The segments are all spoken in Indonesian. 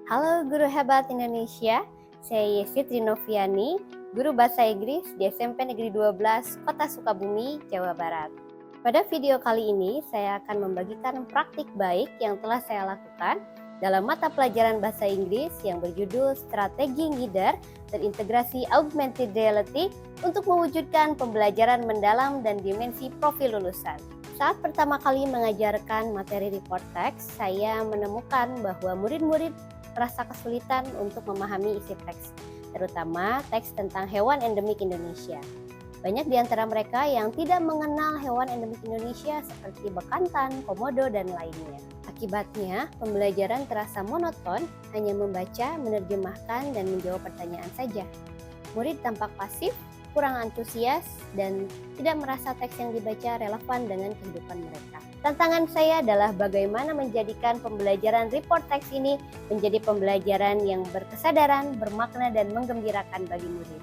Halo guru hebat Indonesia, saya Yesi Trinoviani, guru Bahasa Inggris di SMP Negeri 12, Kota Sukabumi, Jawa Barat. Pada video kali ini, saya akan membagikan praktik baik yang telah saya lakukan dalam mata pelajaran Bahasa Inggris yang berjudul Strategi Ngider Terintegrasi Augmented Reality untuk mewujudkan pembelajaran mendalam dan dimensi profil lulusan. Saat pertama kali mengajarkan materi report text, saya menemukan bahwa murid-murid merasa kesulitan untuk memahami isi teks, terutama teks tentang hewan endemik Indonesia. Banyak di antara mereka yang tidak mengenal hewan endemik Indonesia seperti bekantan, komodo, dan lainnya. Akibatnya, pembelajaran terasa monoton, hanya membaca, menerjemahkan, dan menjawab pertanyaan saja. Murid tampak pasif, kurang antusias, dan tidak merasa teks yang dibaca relevan dengan kehidupan mereka. Tantangan saya adalah bagaimana menjadikan pembelajaran report text ini menjadi pembelajaran yang berkesadaran, bermakna, dan menggembirakan bagi murid.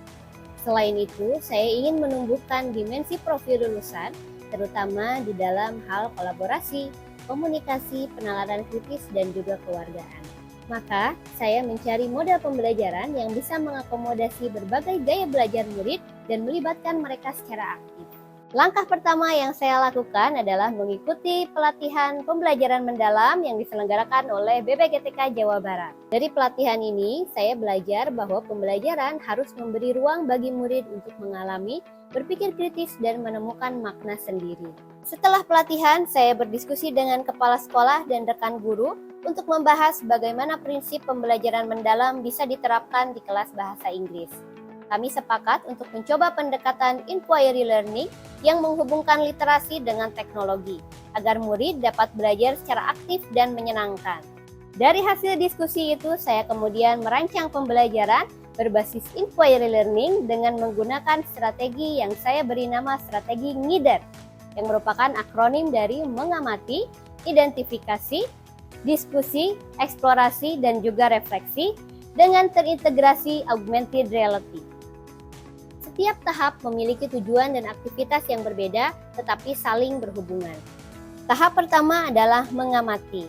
Selain itu, saya ingin menumbuhkan dimensi profil lulusan, terutama di dalam hal kolaborasi, komunikasi, penalaran kritis, dan juga kewargaan. Maka, saya mencari model pembelajaran yang bisa mengakomodasi berbagai gaya belajar murid dan melibatkan mereka secara aktif. Langkah pertama yang saya lakukan adalah mengikuti pelatihan pembelajaran mendalam yang diselenggarakan oleh BPGTK Jawa Barat. Dari pelatihan ini, saya belajar bahwa pembelajaran harus memberi ruang bagi murid untuk mengalami, berpikir kritis, dan menemukan makna sendiri. Setelah pelatihan, saya berdiskusi dengan kepala sekolah dan rekan guru untuk membahas bagaimana prinsip pembelajaran mendalam bisa diterapkan di kelas bahasa Inggris. Kami sepakat untuk mencoba pendekatan inquiry learning yang menghubungkan literasi dengan teknologi, agar murid dapat belajar secara aktif dan menyenangkan. Dari hasil diskusi itu, saya kemudian merancang pembelajaran berbasis inquiry learning dengan menggunakan strategi yang saya beri nama strategi NGIDER, yang merupakan akronim dari mengamati, identifikasi, diskusi, eksplorasi, dan juga refleksi dengan terintegrasi augmented reality. Setiap tahap memiliki tujuan dan aktivitas yang berbeda, tetapi saling berhubungan. Tahap pertama adalah mengamati.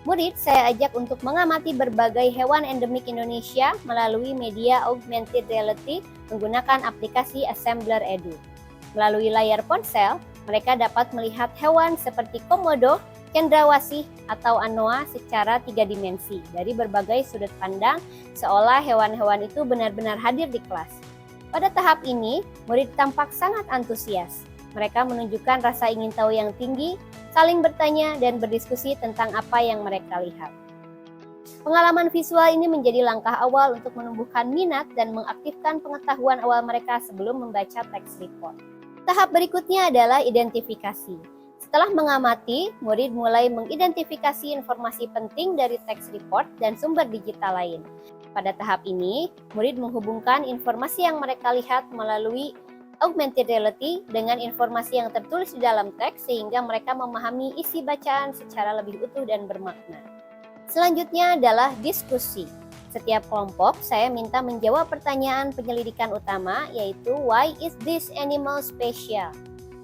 Murid saya ajak untuk mengamati berbagai hewan endemik Indonesia melalui media augmented reality menggunakan aplikasi Assembler Edu. Melalui layar ponsel, mereka dapat melihat hewan seperti komodo, cendrawasih, atau anoa secara 3 dimensi dari berbagai sudut pandang, seolah hewan-hewan itu benar-benar hadir di kelas. Pada tahap ini, murid tampak sangat antusias. Mereka menunjukkan rasa ingin tahu yang tinggi, saling bertanya, dan berdiskusi tentang apa yang mereka lihat. Pengalaman visual ini menjadi langkah awal untuk menumbuhkan minat dan mengaktifkan pengetahuan awal mereka sebelum membaca teks report. Tahap berikutnya adalah identifikasi. Setelah mengamati, murid mulai mengidentifikasi informasi penting dari teks report dan sumber digital lain. Pada tahap ini, murid menghubungkan informasi yang mereka lihat melalui augmented reality dengan informasi yang tertulis di dalam teks sehingga mereka memahami isi bacaan secara lebih utuh dan bermakna. Selanjutnya adalah diskusi. Setiap kelompok saya minta menjawab pertanyaan penyelidikan utama, yaitu why is this animal special?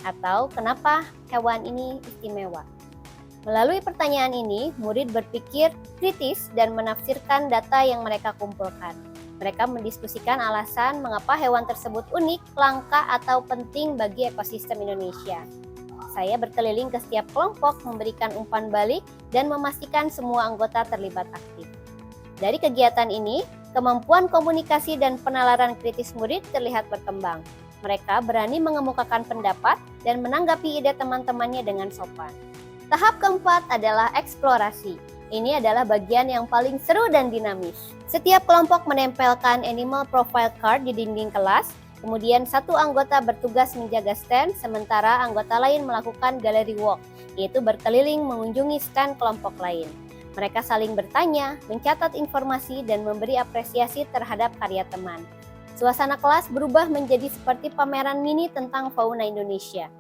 Atau kenapa hewan ini istimewa? Melalui pertanyaan ini, murid berpikir kritis dan menafsirkan data yang mereka kumpulkan. Mereka mendiskusikan alasan mengapa hewan tersebut unik, langka, atau penting bagi ekosistem Indonesia. Saya berkeliling ke setiap kelompok, memberikan umpan balik, dan memastikan semua anggota terlibat aktif. Dari kegiatan ini, kemampuan komunikasi dan penalaran kritis murid terlihat berkembang. Mereka berani mengemukakan pendapat dan menanggapi ide teman-temannya dengan sopan. Tahap keempat adalah eksplorasi. Ini adalah bagian yang paling seru dan dinamis. Setiap kelompok menempelkan animal profile card di dinding kelas, kemudian satu anggota bertugas menjaga stand, sementara anggota lain melakukan gallery walk, yaitu berkeliling mengunjungi stand kelompok lain. Mereka saling bertanya, mencatat informasi, dan memberi apresiasi terhadap karya teman. Suasana kelas berubah menjadi seperti pameran mini tentang fauna Indonesia.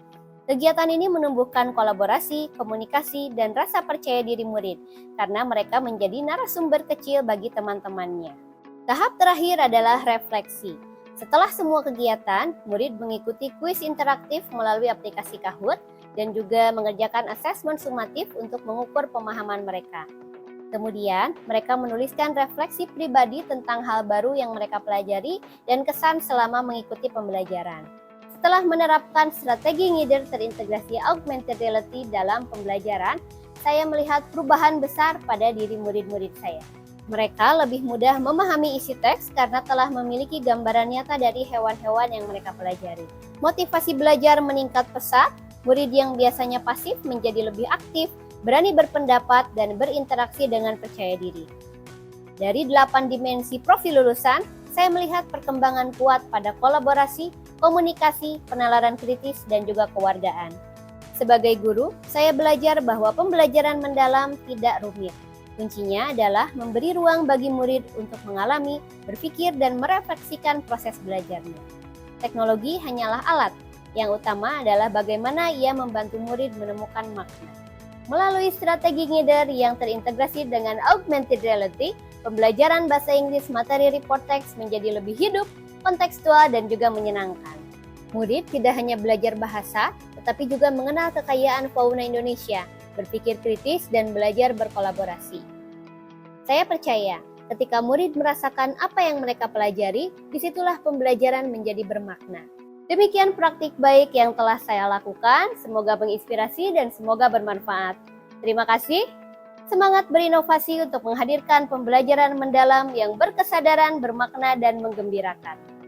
Kegiatan ini menumbuhkan kolaborasi, komunikasi, dan rasa percaya diri murid, karena mereka menjadi narasumber kecil bagi teman-temannya. Tahap terakhir adalah refleksi. Setelah semua kegiatan, murid mengikuti kuis interaktif melalui aplikasi Kahoot, dan juga mengerjakan asesmen sumatif untuk mengukur pemahaman mereka. Kemudian, mereka menuliskan refleksi pribadi tentang hal baru yang mereka pelajari dan kesan selama mengikuti pembelajaran. Setelah menerapkan strategi Ngider terintegrasi augmented reality dalam pembelajaran, saya melihat perubahan besar pada diri murid-murid saya. Mereka lebih mudah memahami isi teks karena telah memiliki gambaran nyata dari hewan-hewan yang mereka pelajari. Motivasi belajar meningkat pesat, murid yang biasanya pasif menjadi lebih aktif, berani berpendapat, dan berinteraksi dengan percaya diri. Dari 8 dimensi profil lulusan, saya melihat perkembangan kuat pada kolaborasi, komunikasi, penalaran kritis, dan juga kewargaan. Sebagai guru, saya belajar bahwa pembelajaran mendalam tidak rumit. Kuncinya adalah memberi ruang bagi murid untuk mengalami, berpikir, dan merefleksikan proses belajarnya. Teknologi hanyalah alat, yang utama adalah bagaimana ia membantu murid menemukan makna. Melalui strategi Ngider yang terintegrasi dengan augmented reality, pembelajaran bahasa Inggris materi report text menjadi lebih hidup, kontekstual, dan juga menyenangkan. Murid tidak hanya belajar bahasa, tetapi juga mengenal kekayaan fauna Indonesia, berpikir kritis, dan belajar berkolaborasi. Saya percaya, ketika murid merasakan apa yang mereka pelajari, disitulah pembelajaran menjadi bermakna. Demikian praktik baik yang telah saya lakukan, semoga menginspirasi dan semoga bermanfaat. Terima kasih, semangat berinovasi untuk menghadirkan pembelajaran mendalam yang berkesadaran, bermakna, dan menggembirakan.